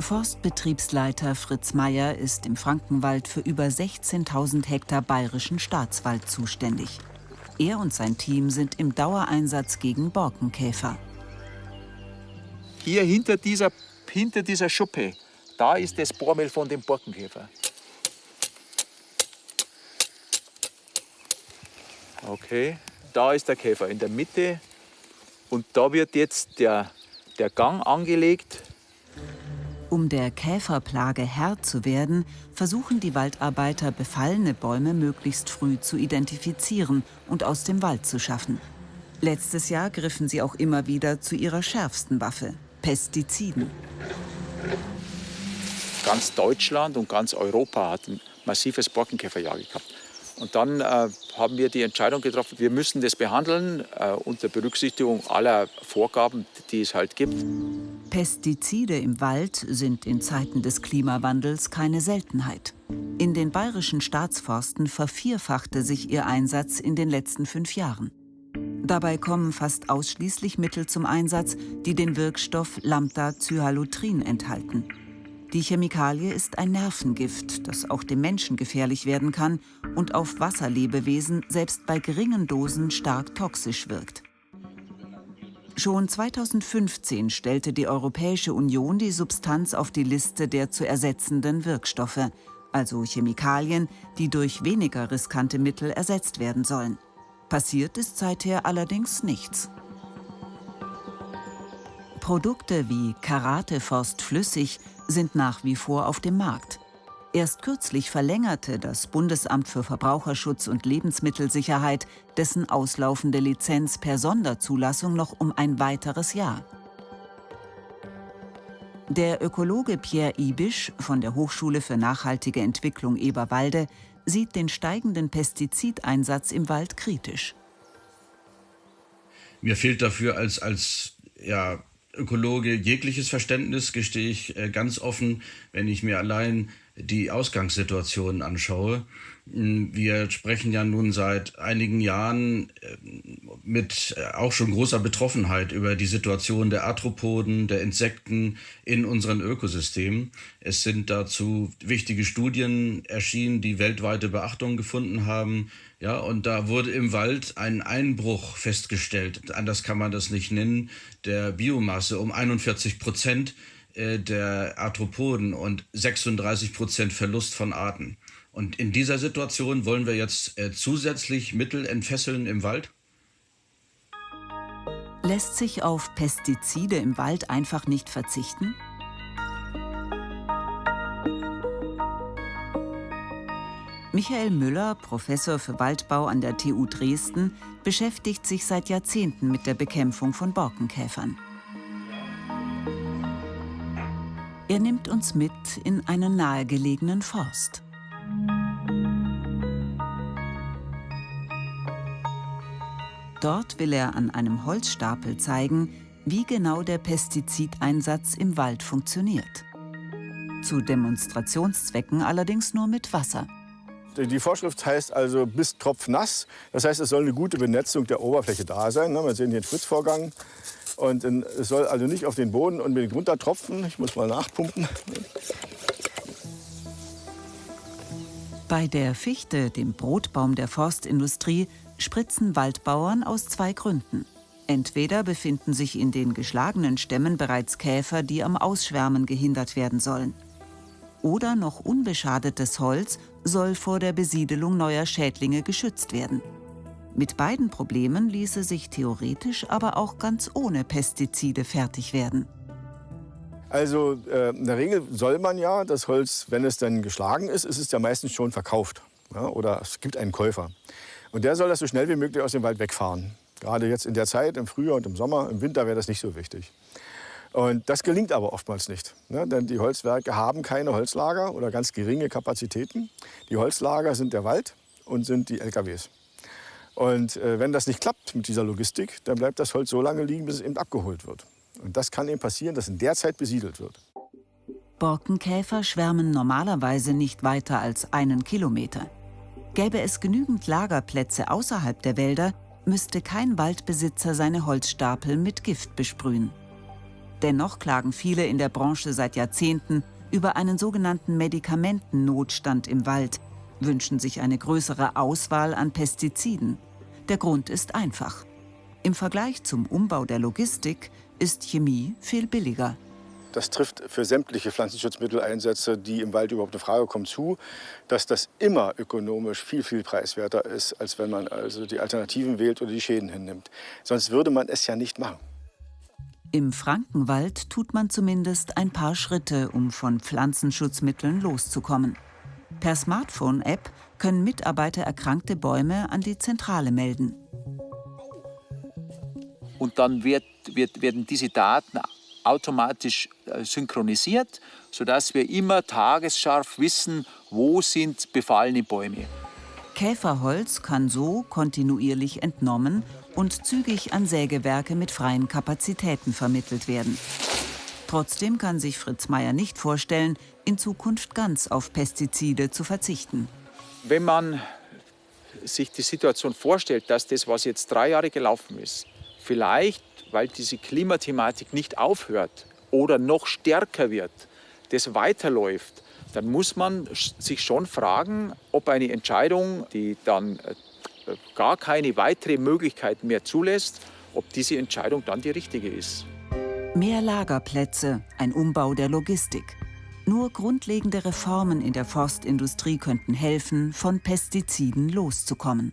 Forstbetriebsleiter Fritz Meyer ist im Frankenwald für über 16.000 Hektar bayerischen Staatswald zuständig. Er und sein Team sind im Dauereinsatz gegen Borkenkäfer. Hier hinter dieser Schuppe, da ist das Bohrmehl von dem Borkenkäfer. Okay, da ist der Käfer in der Mitte und da wird jetzt der Gang angelegt. Um der Käferplage Herr zu werden, versuchen die Waldarbeiter, befallene Bäume möglichst früh zu identifizieren und aus dem Wald zu schaffen. Letztes Jahr griffen sie auch immer wieder zu ihrer schärfsten Waffe, Pestiziden. Ganz Deutschland und ganz Europa hat ein massives Borkenkäferjagen gehabt. Und dann haben wir die Entscheidung getroffen, wir müssen das behandeln unter Berücksichtigung aller Vorgaben, die es halt gibt. Pestizide im Wald sind in Zeiten des Klimawandels keine Seltenheit. In den bayerischen Staatsforsten vervierfachte sich ihr Einsatz in den letzten 5 Jahren. Dabei kommen fast ausschließlich Mittel zum Einsatz, die den Wirkstoff Lambda-Cyhalotrin enthalten. Die Chemikalie ist ein Nervengift, das auch dem Menschen gefährlich werden kann und auf Wasserlebewesen selbst bei geringen Dosen stark toxisch wirkt. Schon 2015 stellte die Europäische Union die Substanz auf die Liste der zu ersetzenden Wirkstoffe, also Chemikalien, die durch weniger riskante Mittel ersetzt werden sollen. Passiert ist seither allerdings nichts. Produkte wie Karateforst Flüssig sind nach wie vor auf dem Markt. Erst kürzlich verlängerte das Bundesamt für Verbraucherschutz und Lebensmittelsicherheit dessen auslaufende Lizenz per Sonderzulassung noch um ein weiteres Jahr. Der Ökologe Pierre Ibisch von der Hochschule für nachhaltige Entwicklung Eberwalde sieht den steigenden Pestizideinsatz im Wald kritisch. Mir fehlt dafür als Ökologe jegliches Verständnis, gestehe ich ganz offen, wenn ich mir allein die Ausgangssituation anschaue. Wir sprechen ja nun seit einigen Jahren mit auch schon großer Betroffenheit über die Situation der Arthropoden, der Insekten in unseren Ökosystemen. Es sind dazu wichtige Studien erschienen, die weltweite Beachtung gefunden haben. Ja, und da wurde im Wald ein Einbruch festgestellt, anders kann man das nicht nennen, der Biomasse um 41% der Arthropoden und 36% Verlust von Arten. Und in dieser Situation wollen wir jetzt zusätzlich Mittel entfesseln im Wald? Lässt sich auf Pestizide im Wald einfach nicht verzichten? Michael Müller, Professor für Waldbau an der TU Dresden, beschäftigt sich seit Jahrzehnten mit der Bekämpfung von Borkenkäfern. Er nimmt uns mit in einen nahegelegenen Forst. Dort will er an einem Holzstapel zeigen, wie genau der Pestizideinsatz im Wald funktioniert. Zu Demonstrationszwecken allerdings nur mit Wasser. Die Vorschrift heißt also bis tropfnass. Das heißt, es soll eine gute Benetzung der Oberfläche da sein. Wir sehen hier den Spritzvorgang. Und es soll also nicht auf den Boden unbedingt runtertropfen. Ich muss mal nachpumpen. Bei der Fichte, dem Brotbaum der Forstindustrie, spritzen Waldbauern aus 2 Gründen. Entweder befinden sich in den geschlagenen Stämmen bereits Käfer, die am Ausschwärmen gehindert werden sollen. Oder noch unbeschadetes Holz soll vor der Besiedelung neuer Schädlinge geschützt werden. Mit beiden Problemen ließe sich theoretisch aber auch ganz ohne Pestizide fertig werden. Also in der Regel soll man ja das Holz, wenn es dann geschlagen ist, ist es ja meistens schon verkauft. Ja, oder es gibt einen Käufer. Und der soll das so schnell wie möglich aus dem Wald wegfahren. Gerade jetzt in der Zeit, im Frühjahr und im Sommer, im Winter wäre das nicht so wichtig. Und das gelingt aber oftmals nicht. Ne? Denn die Holzwerke haben keine Holzlager oder ganz geringe Kapazitäten. Die Holzlager sind der Wald und sind die LKWs. Und wenn das nicht klappt mit dieser Logistik, dann bleibt das Holz so lange liegen, bis es eben abgeholt wird. Und das kann eben passieren, dass in der Zeit besiedelt wird. Borkenkäfer schwärmen normalerweise nicht weiter als 1 Kilometer. Gäbe es genügend Lagerplätze außerhalb der Wälder, müsste kein Waldbesitzer seine Holzstapel mit Gift besprühen. Dennoch klagen viele in der Branche seit Jahrzehnten über einen sogenannten Medikamentennotstand im Wald, wünschen sich eine größere Auswahl an Pestiziden. Der Grund ist einfach. Im Vergleich zum Umbau der Logistik ist Chemie viel billiger. Das trifft für sämtliche Pflanzenschutzmitteleinsätze, die im Wald überhaupt in Frage kommen, zu, dass das immer ökonomisch viel, viel preiswerter ist, als wenn man also die Alternativen wählt oder die Schäden hinnimmt. Sonst würde man es ja nicht machen. Im Frankenwald tut man zumindest ein paar Schritte, um von Pflanzenschutzmitteln loszukommen. Per Smartphone-App können Mitarbeiter erkrankte Bäume an die Zentrale melden. Und dann werden diese Daten automatisch synchronisiert, sodass wir immer tagesscharf wissen, wo sind befallene Bäume. Käferholz kann so kontinuierlich entnommen und zügig an Sägewerke mit freien Kapazitäten vermittelt werden. Trotzdem kann sich Fritz Meyer nicht vorstellen, in Zukunft ganz auf Pestizide zu verzichten. Wenn man sich die Situation vorstellt, dass das, was jetzt 3 Jahre gelaufen ist, vielleicht, weil diese Klimathematik nicht aufhört oder noch stärker wird, das weiterläuft, dann muss man sich schon fragen, ob eine Entscheidung, die dann gar keine weitere Möglichkeit mehr zulässt, ob diese Entscheidung dann die richtige ist. Mehr Lagerplätze, ein Umbau der Logistik. Nur grundlegende Reformen in der Forstindustrie könnten helfen, von Pestiziden loszukommen.